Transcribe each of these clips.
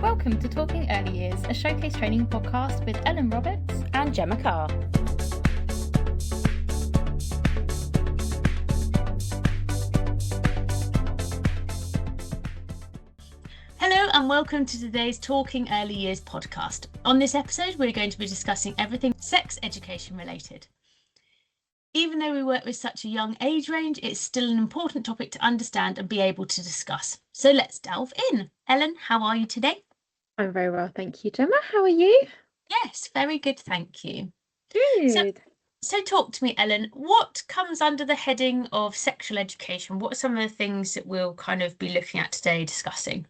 Welcome to Talking Early Years, a showcase training podcast with Ellen Roberts and Gemma Carr. Hello and welcome to today's Talking Early Years podcast. On this episode, we're going to be discussing everything sex education related. Even though we work with such a young age range, it's still an important topic to understand and be able to discuss. So let's delve in. Ellen, how are you today? I'm very well, thank you, Gemma. How are you? Yes, very good, thank you. Good. So talk to me, Ellen. What comes under the heading of sexual education? What are some of the things that we'll kind of be looking at today, discussing?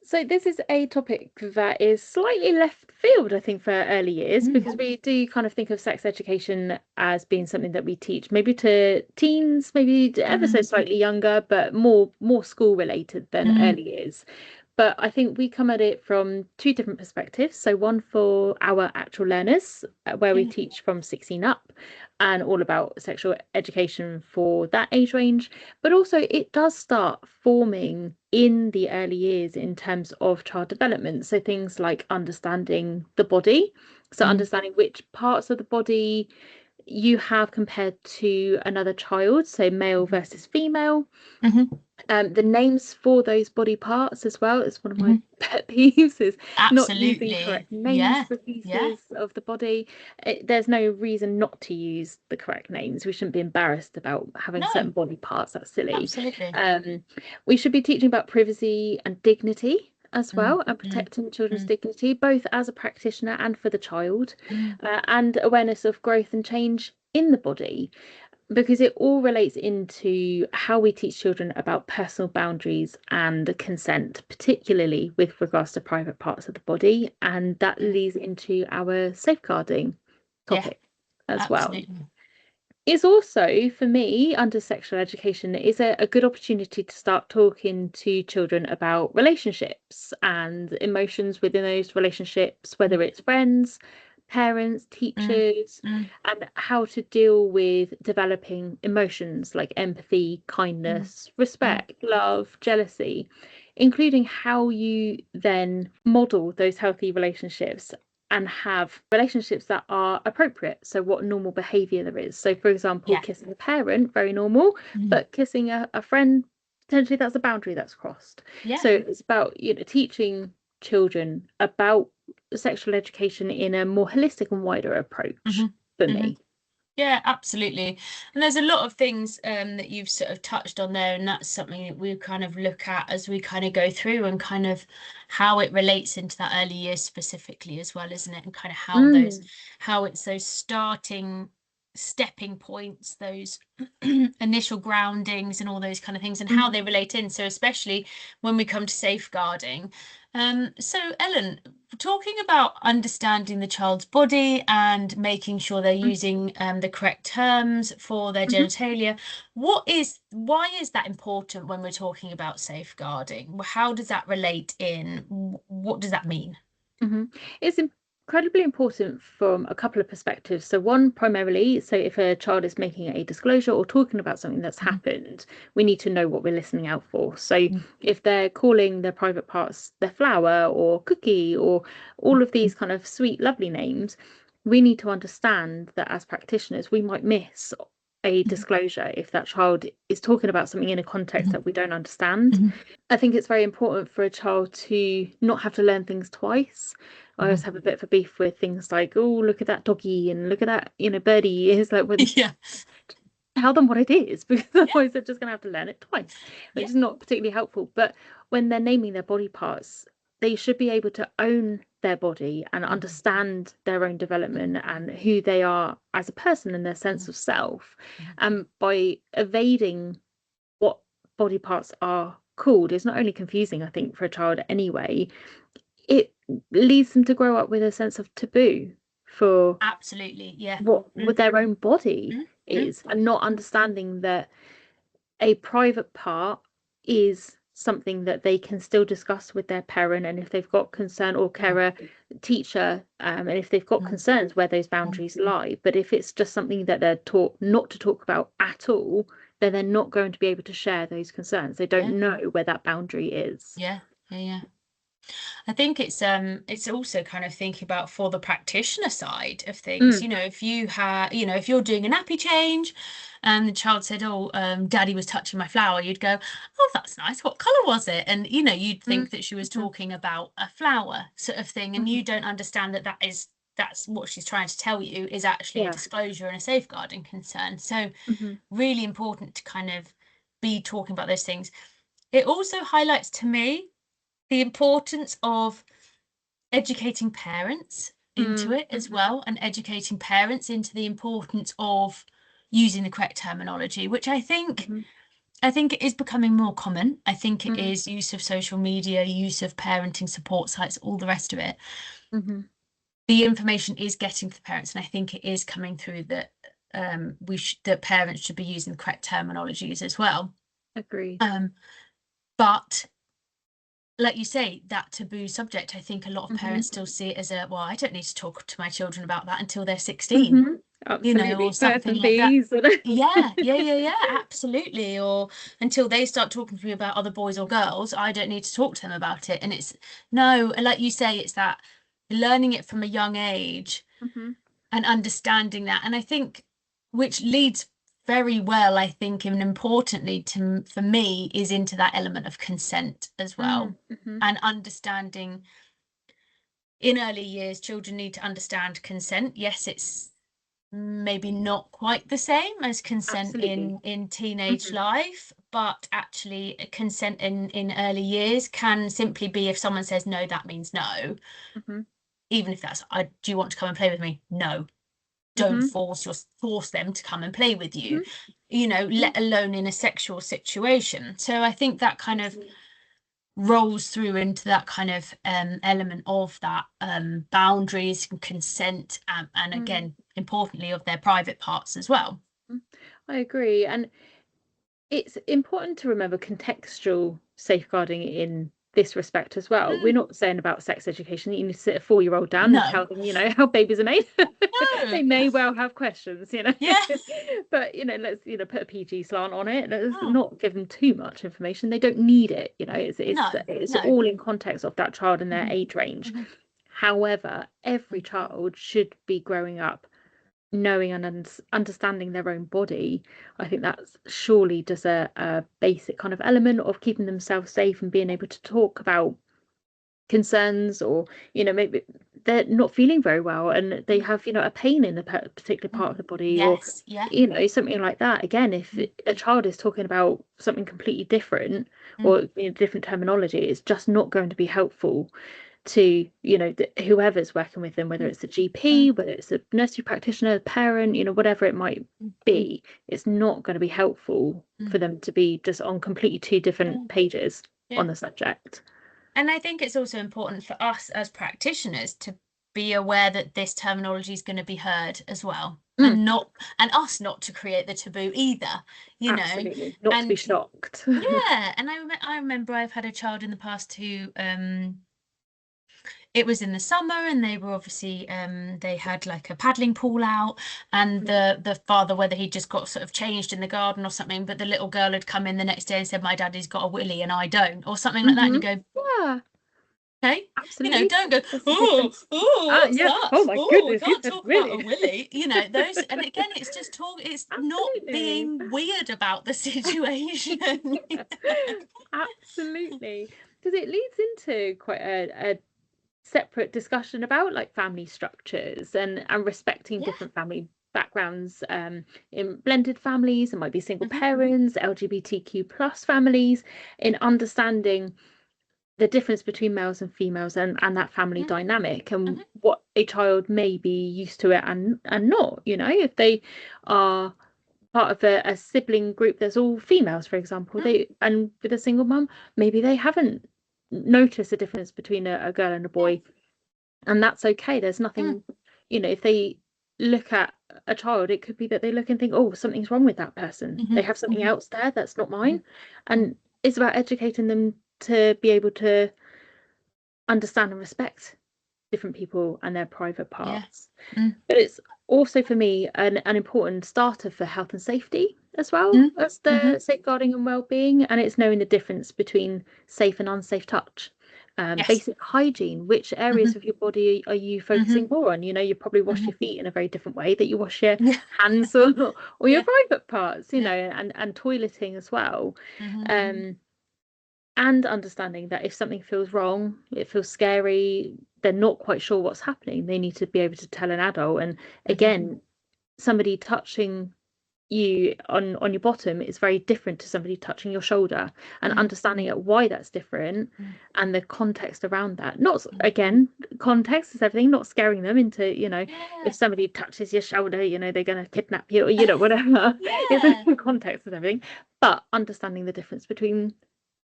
So this is a topic that is slightly left field, I think, for early years, because we do kind of think of sex education as being something that we teach maybe to teens, maybe to ever so slightly younger, but more school related than early years. But I think we come at it from two different perspectives. So one for our actual learners, where we teach from 16 up and all about sexual education for that age range. But also it does start forming in the early years in terms of child development. So things like understanding the body. So understanding which parts of the body you have compared to another child, so male versus female. The names for those body parts as well is one of my pet peeves, is not using correct names for pieces of the body. There's no reason not to use the correct names. We shouldn't be embarrassed about having certain body parts. That's silly. Absolutely. We should be teaching about privacy and dignity as well, and protecting children's dignity, both as a practitioner and for the child, and awareness of growth and change in the body, because it all relates into how we teach children about personal boundaries and consent, particularly with regards to private parts of the body, and that leads into our safeguarding topic as well. It's also, for me, under sexual education, is a good opportunity to start talking to children about relationships and emotions within those relationships, whether it's friends, parents, teachers, and how to deal with developing emotions like empathy, kindness, respect, love, jealousy, including how you then model those healthy relationships and have relationships that are appropriate. So what normal behavior there is. So for example, kissing a parent, very normal, but kissing a friend, potentially that's a boundary that's crossed. So it's about, teaching children about sexual education in a more holistic and wider approach for me. Yeah, absolutely. And there's a lot of things that you've sort of touched on there, and that's something that we kind of look at as we kind of go through and kind of how it relates into that early years specifically as well, isn't it? And kind of how it's those stepping points, those initial groundings and all those kind of things, and how they relate in. So especially when we come to safeguarding. So Ellen, talking about understanding the child's body and making sure they're using the correct terms for their genitalia, why is that important when we're talking about safeguarding? How does that relate in? What does that mean? It's incredibly important from a couple of perspectives. So one, primarily, so if a child is making a disclosure or talking about something that's happened, we need to know what we're listening out for. So if they're calling their private parts their flower or cookie or all of these kind of sweet, lovely names, we need to understand that as practitioners, we might miss a disclosure if that child is talking about something in a context that we don't understand. I think it's very important for a child to not have to learn things twice. I always have a bit of a beef with things like, oh, look at that doggy and look at that, birdie. It's like, well, tell them what it is, because otherwise they're just going to have to learn it twice, which is not particularly helpful. But when they're naming their body parts, they should be able to own their body and understand their own development and who they are as a person and their sense of self. And by evading what body parts are called is not only confusing, I think, for a child anyway, it leads them to grow up with a sense of taboo for what their own body is, and not understanding that a private part is something that they can still discuss with their parent, and if they've got concern, or carer, teacher, and if they've got concerns, where those boundaries lie. But if it's just something that they're taught not to talk about at all, then they're not going to be able to share those concerns. They don't know where that boundary is. I think it's also kind of thinking about for the practitioner side of things. You know, if you have, you know, if you're doing a nappy change and the child said, "Oh, Daddy was touching my flower," you'd go, "Oh, that's nice. What colour was it?" And you know, you'd think that she was talking about a flower sort of thing, and you don't understand that that's what she's trying to tell you is actually a disclosure and a safeguarding concern. So really important to kind of be talking about those things. It also highlights to me the importance of educating parents into it as well, and educating parents into the importance of using the correct terminology, which I think it is becoming more common. I think it is use of social media, use of parenting support sites, all the rest of it. The information is getting to the parents, and I think it is coming through that that parents should be using the correct terminologies as well. Agreed. But like you say, that taboo subject, I think a lot of parents still see it as well, I don't need to talk to my children about that until they're 16. Absolutely. You know, or something like that. Yeah, absolutely. Or until they start talking to me about other boys or girls, I don't need to talk to them about it. And it's no, like you say, it's that learning it from a young age and understanding that. And I think, which leads very well, I think, and importantly for me, is into that element of consent as well, and understanding. In early years, children need to understand consent. Yes, it's maybe not quite the same as consent in teenage life, but actually consent in early years can simply be if someone says no, that means no. Even if that's, do you want to come and play with me? No. Don't force them to come and play with you, you know, let alone in a sexual situation. So I think that kind of rolls through into that kind of element of that boundaries and consent, and again, importantly, of their private parts as well. I agree. And it's important to remember contextual safeguarding in this respect as well. We're not saying about sex education that you need to sit a 4-year-old down and tell them, you know, how babies are made. They may well have questions, you know. But, you know, let's, you know, put a PG slant on it. Let's not give them too much information. They don't need it, you know. It's all in context of that child and their age range. However, every child should be growing up knowing and understanding their own body. I think that's surely just a basic kind of element of keeping themselves safe and being able to talk about concerns, or, you know, maybe they're not feeling very well and they have, you know, a pain in a particular part of the body, or you know, something like that. Again, if a child is talking about something completely different, or, you know, different terminology, it's just not going to be helpful to, you know, whoever's working with them, whether it's the GP, whether it's a nursery practitioner, a parent, you know, whatever it might be. It's not going to be helpful for them to be just on completely two different pages on the subject. And I think it's also important for us as practitioners to be aware that this terminology is going to be heard as well, and us not to create the taboo either, you Absolutely. Not to be shocked. And I remember I've had a child in the past who it was in the summer, and they were obviously they had like a paddling pool out, and the father, whether he just got sort of changed in the garden or something, but the little girl had come in the next day and said, my daddy's got a willy and I don't, or something like that, and you go, okay, absolutely. You know, don't go, what's that? Oh my goodness, we can't talk about a willy, you know, those. And again, it's just it's not being weird about the situation. Absolutely, because it leads into quite a separate discussion about like family structures and respecting different family backgrounds. In blended families, it might be single parents, LGBTQ plus families, in understanding the difference between males and females, and that family dynamic, and what a child may be used to it and not, you know, if they are part of a sibling group that's all females, for example, and with a single mum, maybe they haven't noticed a difference between a girl and a boy, and that's okay. There's nothing, you know, if they look at a child, it could be that they look and think, oh, something's wrong with that person. They have something else there that's not mine. And it's about educating them to be able to understand and respect different people and their private parts. But it's also, for me, an important starter for health and safety as well as the safeguarding and well-being, and it's knowing the difference between safe and unsafe touch. Yes. basic hygiene. Which areas of your body are you focusing more on? You probably wash your feet in a very different way that you wash your Yeah. hands or your Yeah. private parts, Yeah. and toileting as well. And understanding that if something feels wrong, it feels scary, they're not quite sure what's happening, they need to be able to tell an adult. And again, somebody touching you on your bottom is very different to somebody touching your shoulder, and understanding why that's different and the context around that. Not again, context is everything, not scaring them into, if somebody touches your shoulder, they're going to kidnap you, or whatever. It's the context of everything, but understanding the difference between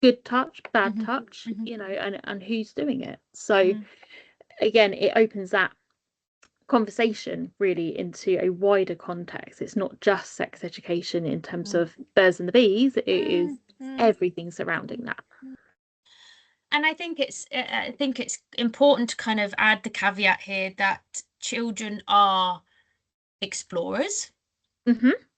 good touch, bad touch, and who's doing it. So again, it opens that conversation really into a wider context. It's not just sex education in terms of birds and the bees, it is everything surrounding that. And I think it's important to kind of add the caveat here that children are explorers.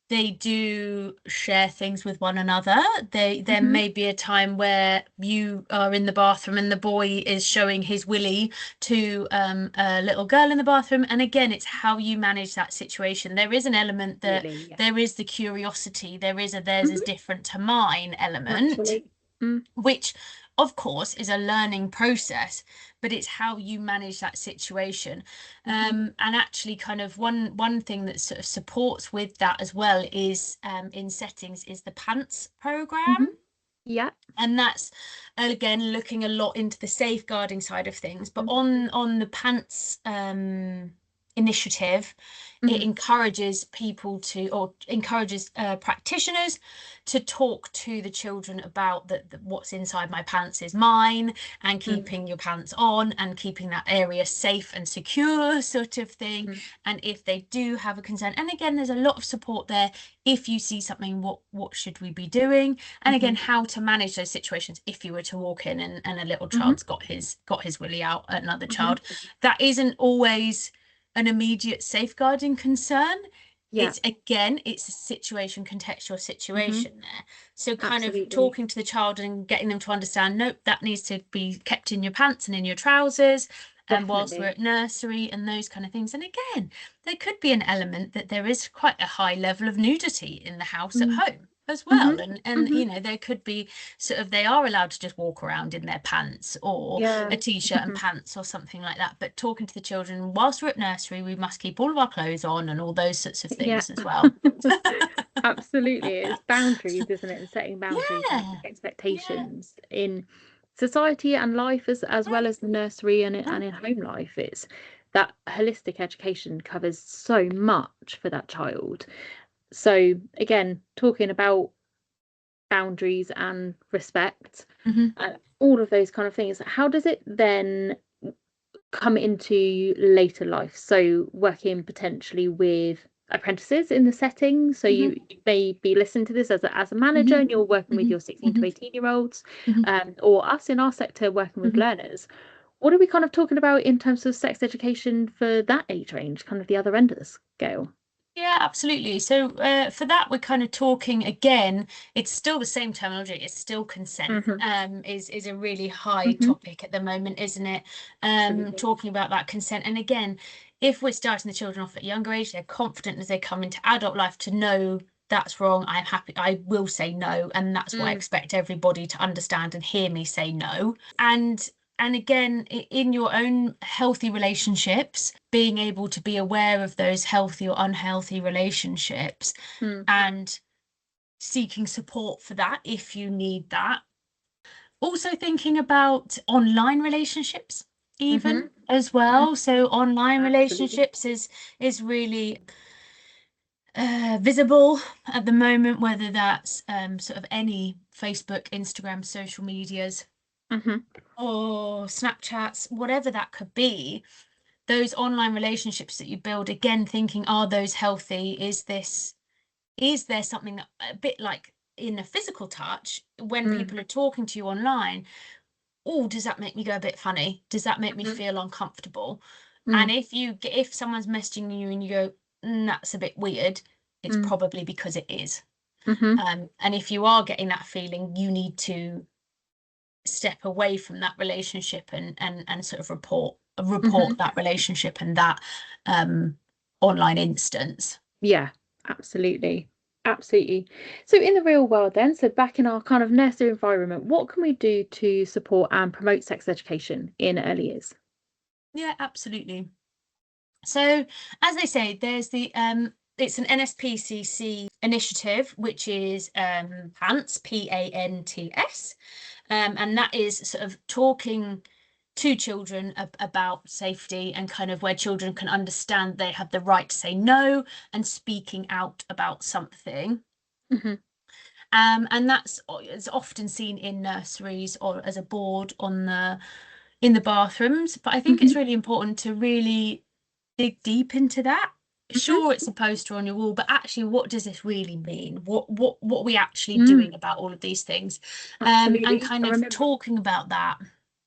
They do share things with one another. There may be a time where you are in the bathroom and the boy is showing his willy to a little girl in the bathroom. And again, it's how you manage that situation. There is an element that there is the curiosity. There is a theirs is different to mine element, which of course is a learning process, but it's how you manage that situation. And actually kind of one thing that sort of supports with that as well is in settings is the PANTS program. And that's again looking a lot into the safeguarding side of things, but on the PANTS initiative, it encourages people to, or encourages practitioners to talk to the children about that what's inside my pants is mine, and keeping your pants on and keeping that area safe and secure sort of thing. And if they do have a concern, and again there's a lot of support there, if you see something, what should we be doing, and again how to manage those situations if you were to walk in and a little child's got his willy out at another child. That isn't always an immediate safeguarding concern. It's a situation, contextual situation there. So kind of talking to the child and getting them to understand, nope, that needs to be kept in your pants and in your trousers, and whilst we're at nursery and those kind of things. And again, there could be an element that there is quite a high level of nudity in the house at home as well, and there could be sort of, they are allowed to just walk around in their pants or a t-shirt and pants or something like that. But talking to the children, whilst we're at nursery, we must keep all of our clothes on and all those sorts of things as well. Absolutely, it's boundaries, isn't it, and setting boundaries and expectations in society and life as well as the nursery and in home life. It's that holistic education covers so much for that child. So again, talking about boundaries and respect, all of those kind of things, how does it then come into later life? So working potentially with apprentices in the setting, so you may be listening to this as a manager and you're working with your 16 to 18-year-olds, or us in our sector working with learners. What are we kind of talking about in terms of sex education for that age range, kind of the other end of the scale? Yeah, absolutely. So for that, we're kind of talking, again, it's still the same terminology. It's still consent, is a really high topic at the moment, isn't it? Talking about that consent. And again, if we're starting the children off at a younger age, they're confident as they come into adult life to know that's wrong. I'm happy. I will say no. And that's what I expect everybody to understand and hear me say no. And again, in your own healthy relationships, being able to be aware of those healthy or unhealthy relationships and seeking support for that if you need that. Also thinking about online relationships even as well. So online relationships is really visible at the moment, whether that's sort of any Facebook, Instagram, social medias, or Snapchats, whatever that could be. Those online relationships that you build, again, thinking, are those healthy? Is there something that, a bit like in a physical touch, when people are talking to you online, oh, does that make me go a bit funny? Does that make me feel uncomfortable? And if someone's messaging you and you go, that's a bit weird, it's probably because it is. And if you are getting that feeling, you need to step away from that relationship and sort of report Mhm. that relationship and that online instance. Yeah, absolutely. Absolutely. So in the real world then, so back in our kind of nursery environment, what can we do to support and promote sex education in early years? Yeah, absolutely. So as they say, there's the it's an NSPCC initiative, which is PANTS, PANTS, and that is sort of talking to children about safety and kind of where children can understand they have the right to say no and speaking out about something. Hmm. And that's it's often seen in nurseries or as a board on in the bathrooms. But I think Hmm. it's really important to really dig deep into that. Hmm. Sure, it's a poster on your wall, but actually, what does this really mean? What are we actually Mm, doing about all of these things? And absolutely. kind And of remember, talking about that.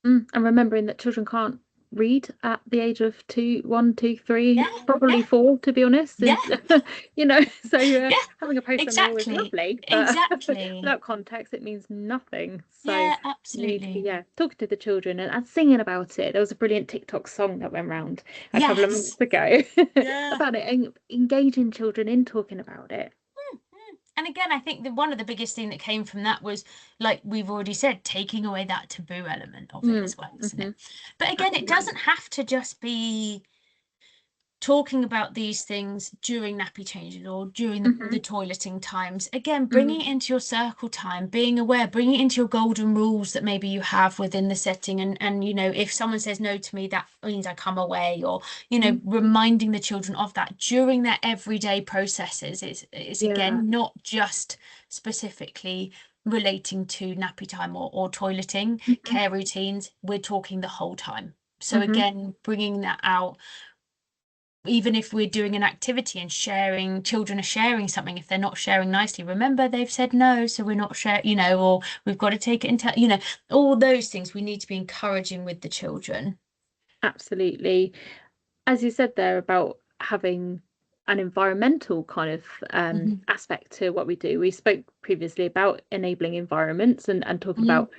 and remembering that children can't read at the age of 2, 1, 2, 3, Yeah, probably yeah, 4, to be honest. yeah, You know, so yeah, having a poster on the wall is exactly, lovely, but exactly. without context, it means nothing. So Yeah, you need to be, absolutely. talking to the children and singing about it. There was a brilliant TikTok song that went around a couple of Yes. months ago Yeah. about it and engaging children in talking about it. And again, I think that one of the biggest thing that came from that was, like we've already said, taking away that taboo element of it Mm, as well, isn't it? hmm. But again, it Absolutely. doesn't have to just be talking about these things during nappy changes or during the Hmm. toileting times. Again, bringing Mm, it into your circle time, being aware, bringing it into your golden rules that maybe you have within the setting. And if someone says no to me, that means I come away, or mm, reminding the children of that during their everyday processes. It's yeah. again not just specifically relating to nappy time or toileting, Hmm. care routines. We're talking the whole time. So Hmm. again, bringing that out, even if we're doing an activity and children are sharing something, if they're not sharing nicely, remember they've said no, so we're not sharing, or we've got to take it into, all those things we need to be encouraging with the children. Absolutely. As you said there about having an environmental kind of Hmm. aspect to what we do, we spoke previously about enabling environments and talking Hmm. about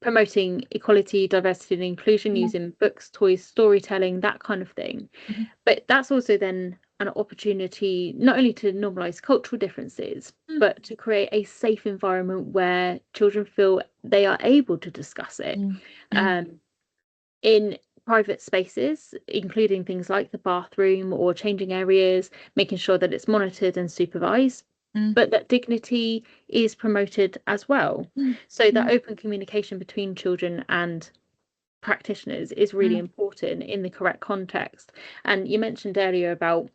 promoting equality, diversity, and inclusion Yeah. using books, toys, storytelling, that kind of thing. Hmm. But that's also then an opportunity not only to normalize cultural differences, but to create a safe environment where children feel they are able to discuss it. Mm. Um, in private spaces, including things like the bathroom or changing areas, making sure that it's monitored and supervised, Mm. but that dignity is promoted as well. Mm. So that Mm. open communication between children and practitioners is really Mm. important in the correct context. And you mentioned earlier about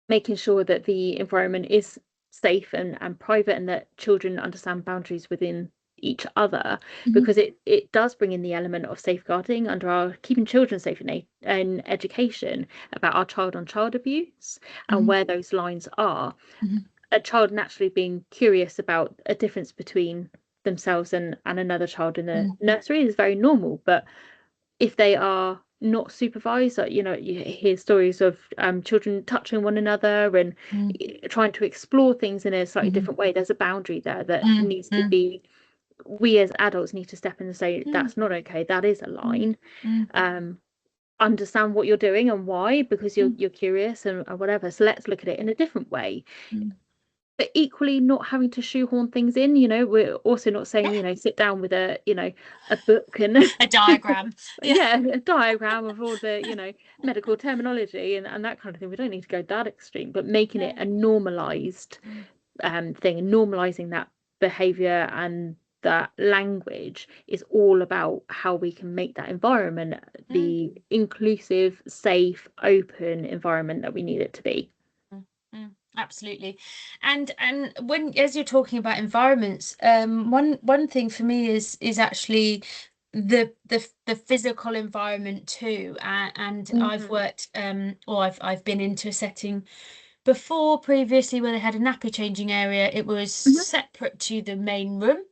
making sure that the environment is safe and private and that children understand boundaries within each other, Mhm. because it does bring in the element of safeguarding under our keeping children safe in education about our child on child abuse and Mhm. where those lines are. Mhm. A child naturally being curious about a difference between themselves and another child in the Mm. nursery is very normal, but if they are not supervised, you hear stories of children touching one another and Mm. trying to explore things in a slightly Mhm. different way. There's a boundary there that Mm. needs to Mm. be, we as adults need to step in and say, Mm. that's not okay. That is a Mm. line. Mm. Um, Understand what you're doing and why, because you're Mm. you're curious and whatever. So let's look at it in a different way, Mm. but equally not having to shoehorn things in. We're also not saying, Yeah. sit down with a book and A diagram. Yeah. yeah, a diagram of all the, medical terminology and that kind of thing. We don't need to go that extreme, but making it No. a normalized Mm. thing and normalizing that behavior and that language is all about how we can make that environment Mm. the inclusive, safe, open environment that we need it to be. Mm. Mm. Absolutely. And when, as you're talking about environments, one thing for me is actually the physical environment too. And I've Mm-hmm. worked or I've been into a setting before previously where they had a nappy changing area. It was separate to the main room.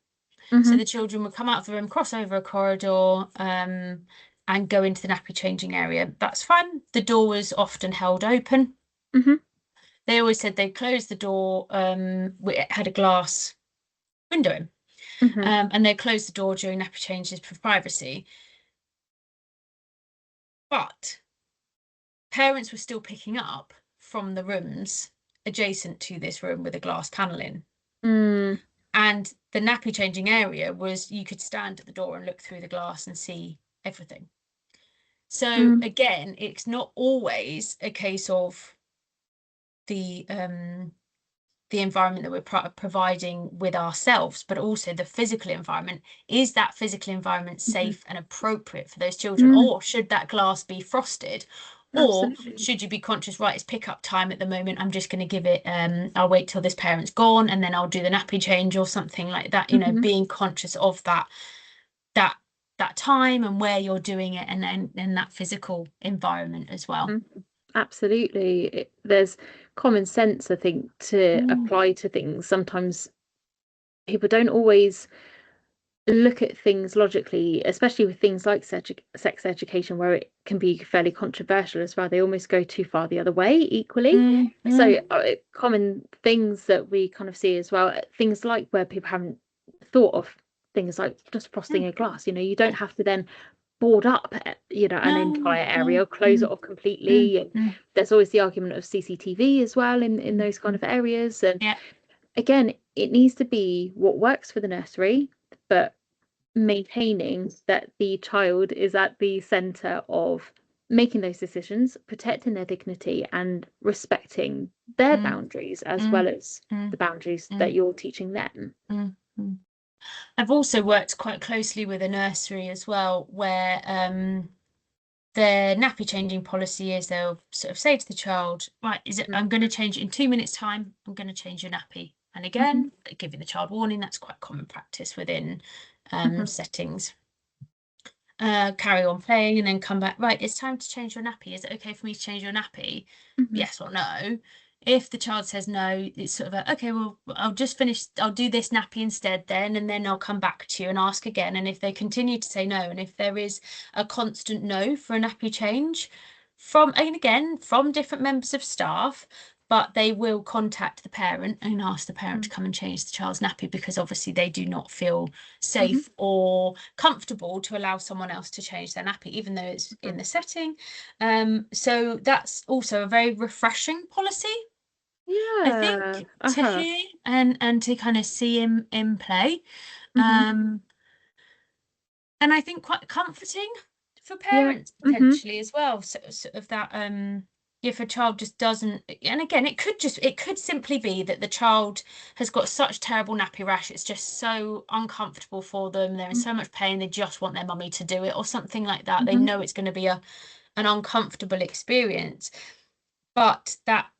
So Mm-hmm. the children would come out of the room, cross over a corridor, and go into the nappy changing area. That's fine. The door was often held open. Mm-hmm. They always said they'd close the door. It had a glass window in. and they close the door during nappy changes for privacy. But parents were still picking up from the rooms adjacent to this room with a glass panelling. And the nappy changing area was, you could stand at the door and look through the glass and see everything. So again, it's not always a case of the environment that we're providing with ourselves, but also the physical environment. Is that physical environment safe and appropriate for those children? Or should that glass be frosted? Absolutely. Or should you be conscious, right, it's pick up time at the moment, I'm just going to give it, I'll wait till this parent's gone and then I'll do the nappy change or something like that, you know, being conscious of that time and where you're doing it, and that physical environment as well. Absolutely. There's common sense, I think, to apply to things. Sometimes people don't always look at things logically, especially with things like sex education, where it can be fairly controversial as well. They almost go too far the other way equally. So common things that we kind of see as well, things like where people haven't thought of things like just frosting a glass. You know, you don't have to then board up, you know, an entire area, close it off completely. And there's always the argument of CCTV as well in those kind of areas. And again, it needs to be what works for the nursery, but maintaining that the child is at the center of making those decisions, protecting their dignity and respecting their boundaries as well as the boundaries that you're teaching them. I've also worked quite closely with a nursery as well, where their nappy changing policy is they'll sort of say to the child, right, I'm going to change it in 2 minutes time, I'm going to change your nappy. And again, giving the child warning, that's quite common practice within settings. Carry on playing and then come back, right, it's time to change your nappy. Is it okay for me to change your nappy? Yes or no? If the child says no, it's sort of okay, well, I'll just finish, I'll do this nappy instead then, and then I'll come back to you and ask again. And if they continue to say no, and if there is a constant no for a nappy change from different members of staff, but they will contact the parent and ask the parent to come and change the child's nappy, because obviously they do not feel safe or comfortable to allow someone else to change their nappy, even though it's in the setting. So that's also a very refreshing policy, I think, to hear and to kind of see in play. And I think quite comforting for parents potentially as well. So sort of that if a child just doesn't, and again, it could simply be that the child has got such terrible nappy rash, it's just so uncomfortable for them, they're in so much pain, they just want their mummy to do it or something like that. They know it's going to be an uncomfortable experience, but that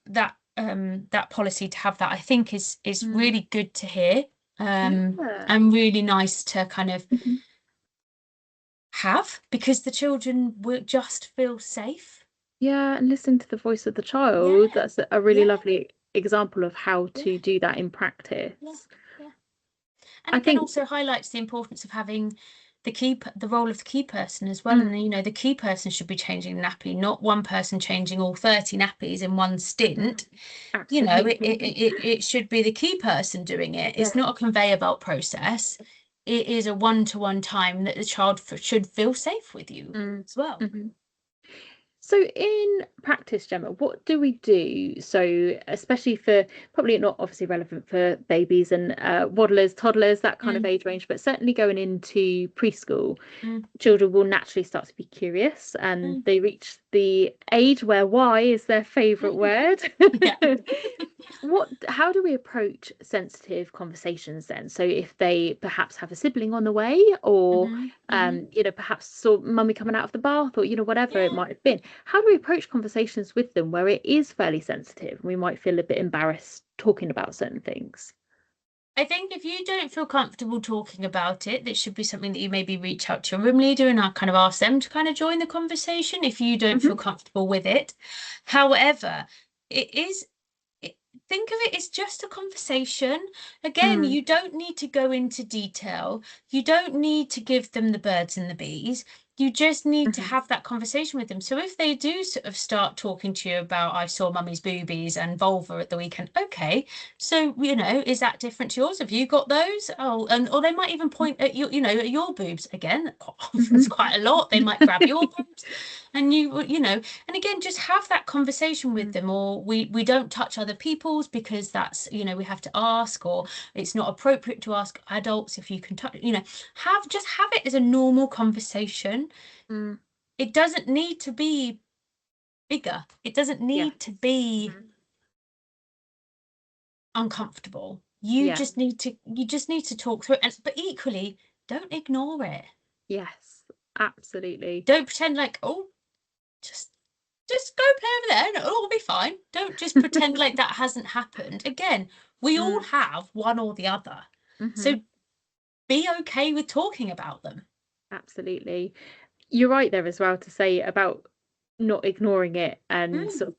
policy to have that, I think, is really good to hear, and really nice to kind of have, because the children will just feel safe. And listen to the voice of the child. That's a really lovely example of how to do that in practice. And I think also highlights the importance of having the role of the key person as well. And you know, the key person should be changing the nappy, not one person changing all 30 nappies in one stint. You know, it should be the key person doing it. It's not a conveyor belt process. It is a one-to-one time that the child should feel safe with you as well. So in practice, Gemma, what do we do? So especially for, probably not obviously relevant for babies and waddlers, toddlers, that kind of age range, but certainly going into preschool, children will naturally start to be curious, and they reach the age where why is their favourite word. How do we approach sensitive conversations then? So if they perhaps have a sibling on the way, or you know, perhaps saw mummy coming out of the bath, or you know, whatever it might have been, how do we approach conversations with them where it is fairly sensitive and we might feel a bit embarrassed talking about certain things? I think if you don't feel comfortable talking about it, that should be something that you maybe reach out to your room leader and kind of ask them to kind of join the conversation if you don't feel comfortable with it. However, think of it as just a conversation. Again, you don't need to go into detail. You don't need to give them the birds and the bees. You just need to Mhm. have that conversation with them. So if they do sort of start talking to you about, I saw mummy's boobies and vulva at the weekend, okay, so is that different to yours? Have you got those? Oh, and or they might even point at you, at your boobs again. There's quite a lot. They might grab your boobs, and and again, just have that conversation with them. Or we don't touch other people's because that's we have to ask, or it's not appropriate to ask adults if you can touch. Have it as a normal conversation. Mm. It doesn't need to be bigger. It doesn't Yeah. need to be Mhm. uncomfortable. You just need to talk through it. But equally, don't ignore it. Yes, absolutely. Don't pretend like, oh, just go play over there and it'll all be fine. Don't just pretend like that hasn't happened. Again, we all have one or the other. So be okay with talking about them. Absolutely. You're right there as well to say about not ignoring it and sort of,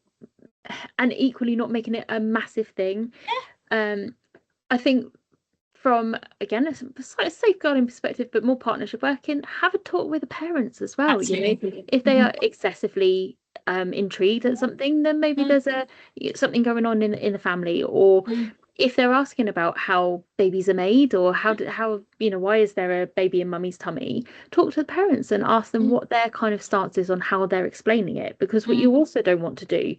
and equally not making it a massive thing. I think from again a sort of safeguarding perspective, but more partnership working, have a talk with the parents as well. Absolutely. If they are excessively intrigued at something, then maybe there's something going on in the family, or if they're asking about how babies are made, or how why is there a baby in mummy's tummy, talk to the parents and ask them what their kind of stance is on how they're explaining it, because what you also don't want to do,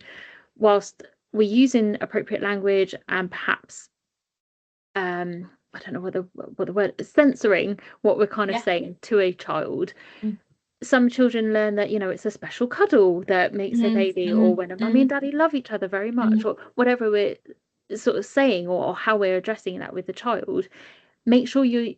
whilst we're using appropriate language and perhaps I don't know what the word, censoring what we're kind of saying to a child. Some children learn that it's a special cuddle that makes a baby, or when a mummy and daddy love each other very much, or whatever we're sort of saying, or how we're addressing that with the child. Make sure you're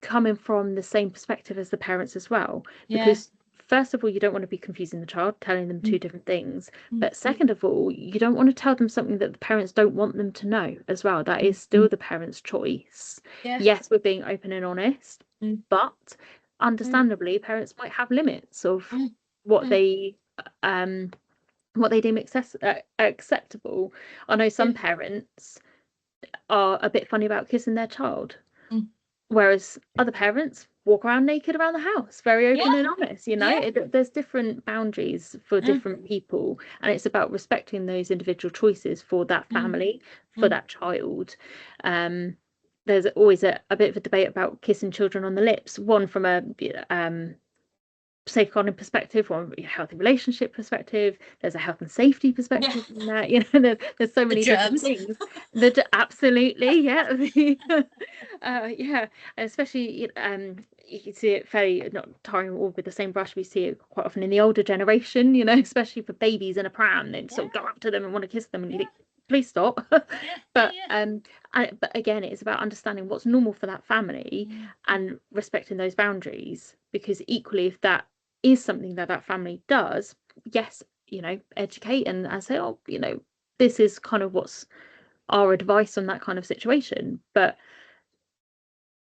coming from the same perspective as the parents as well, because first of all, you don't want to be confusing the child, telling them two different things. But second of all, you don't want to tell them something that the parents don't want them to know as well. That is still the parents' choice. Yes, we're being open and honest, but understandably, parents might have limits of what they deem acceptable. I know some parents are a bit funny about kissing their child, whereas other parents walk around naked around the house, very open and honest. There's different boundaries for different people, and it's about respecting those individual choices for that family, for that child. There's always a bit of a debate about kissing children on the lips, one from a safeguarding perspective, or a healthy relationship perspective. There's a health and safety perspective in that. There's so many different things. Absolutely, yeah. Yeah, especially you can see it fairly, not tarring all with the same brush. We see it quite often in the older generation, especially for babies in a pram. They sort of go up to them and want to kiss them, and you think, please stop. But again, it's about understanding what's normal for that family and respecting those boundaries, because equally, if that is something that family does, yes, educate and say, oh, this is kind of what's our advice on that kind of situation. But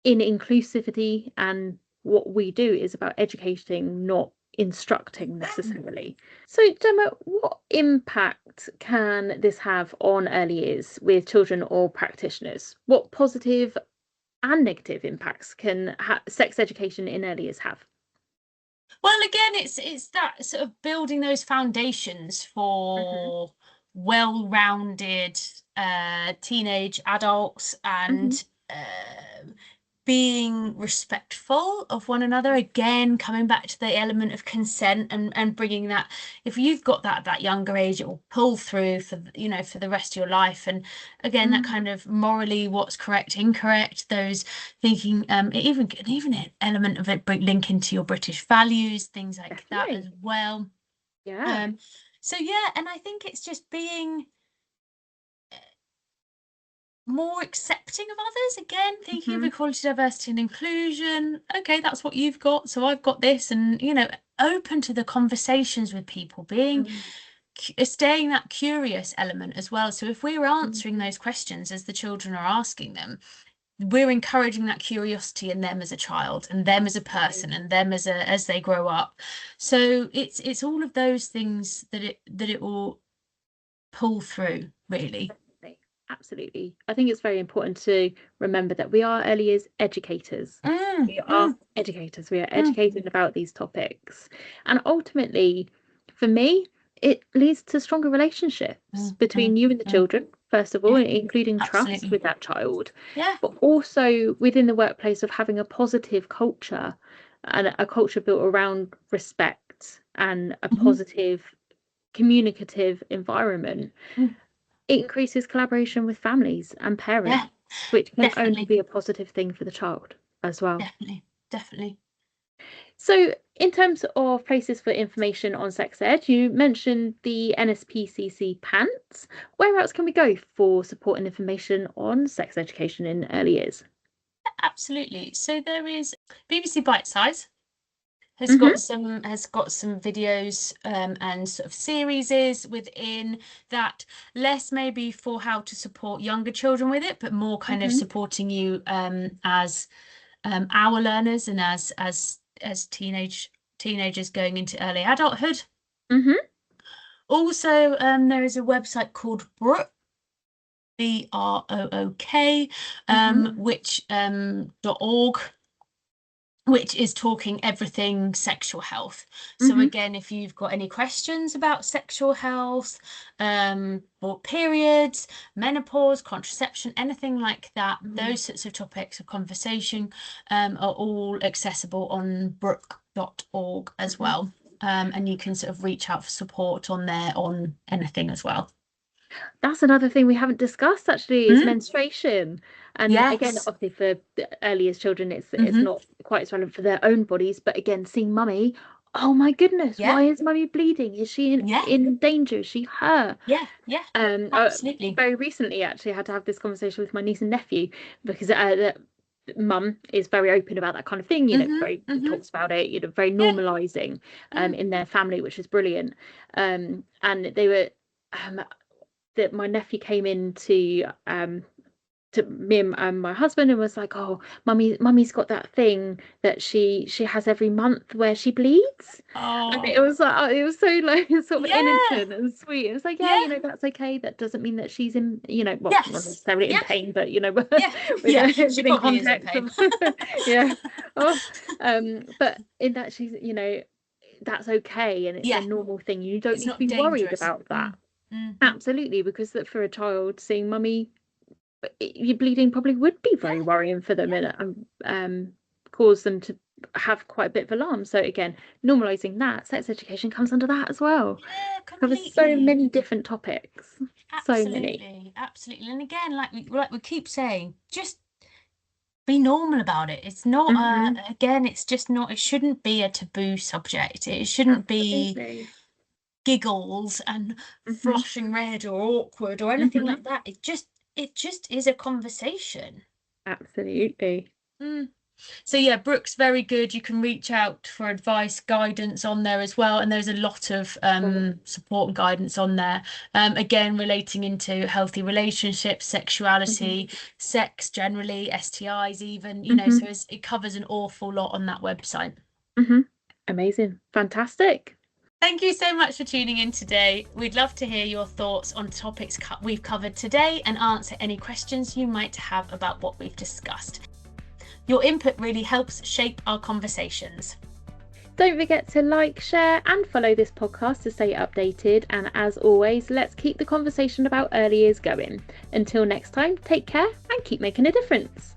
in inclusivity, and what we do is about educating, not instructing necessarily. So Gemma, what impact can this have on early years with children or practitioners? What positive and negative impacts can sex education in early years have? Well, again, it's that sort of building those foundations for well-rounded teenage adults, and being respectful of one another. Again, coming back to the element of consent, and bringing that, if you've got that at that younger age, it will pull through for for the rest of your life. And again, that kind of morally, what's correct, incorrect, those thinking, even an element of it linking to your British values, things like that as well. So yeah, and I think it's just being more accepting of others. Again, thinking of equality, diversity and inclusion. Okay, that's what you've got, so I've got this. And open to the conversations with people, being staying that curious element as well. So if we're answering those questions as the children are asking them, we're encouraging that curiosity in them as a child, and them as a person, and them as they grow up. So it's all of those things that it will pull through, really. Absolutely. I think it's very important to remember that we are early years educators. We are educators. We are educated about these topics. And ultimately, for me, it leads to stronger relationships between you and the children, first of all, including trust Absolutely. with that child, Yeah. but also within the workplace of having a positive culture and a culture built around respect and a positive communicative environment. It increases collaboration with families and parents, which can only Definitely. be a positive thing for the child as well. Definitely. So, in terms of places for information on sex ed, you mentioned the NSPCC pants. Where else can we go for support and information on sex education in early years? Absolutely. So there is BBC Bite Size has got some videos and sort of series within that, less maybe for how to support younger children with it, but more kind of supporting you as our learners and as teenagers going into early adulthood. Also, there is a website called Brook, BROOK, which .org, which is talking everything sexual health. So again, if you've got any questions about sexual health, or periods, menopause, contraception, anything like that, those sorts of topics of conversation are all accessible on brook.org as well. And you can sort of reach out for support on there on anything as well. That's another thing we haven't discussed actually, is menstruation. And again, obviously for the earliest children, it's not quite as relevant for their own bodies, but again, seeing mummy, oh my goodness, why is mummy bleeding? Is she in danger? Is she hurt? Absolutely. Very recently, actually, I had to have this conversation with my niece and nephew because mum is very open about that kind of thing, very talks about it, very normalizing in their family, which is brilliant. And they were that my nephew came in to me and my husband and was like, oh, mummy's got that thing that she has every month where she bleeds. And it was like, it was so like sort of innocent and sweet. It was like, that's okay, that doesn't mean that she's in, well, not necessarily in pain, but within context of but in that she's, that's okay, and it's a normal thing. You don't need to be worried about that. Absolutely, because that for a child, seeing mummy you bleeding probably would be very worrying for them, and cause them to have quite a bit of alarm. So again, normalizing that, sex education comes under that as well. Covers so many different topics. Absolutely. And again, like we keep saying, just be normal about it. It's not again, it's just not, it shouldn't be a taboo subject. It shouldn't be giggles and flushing red or awkward or anything like that. It just is a conversation. Absolutely. So yeah, Brooke's very good. You can reach out for advice, guidance on there as well, and there's a lot of support and guidance on there, again relating into healthy relationships, sexuality, sex generally, STIs even, so it covers an awful lot on that website. Amazing. Fantastic. Thank you so much for tuning in today. We'd love to hear your thoughts on topics we've covered today and answer any questions you might have about what we've discussed. Your input really helps shape our conversations. Don't forget to like, share and follow this podcast to stay updated. And as always, let's keep the conversation about early years going. Until next time, take care and keep making a difference.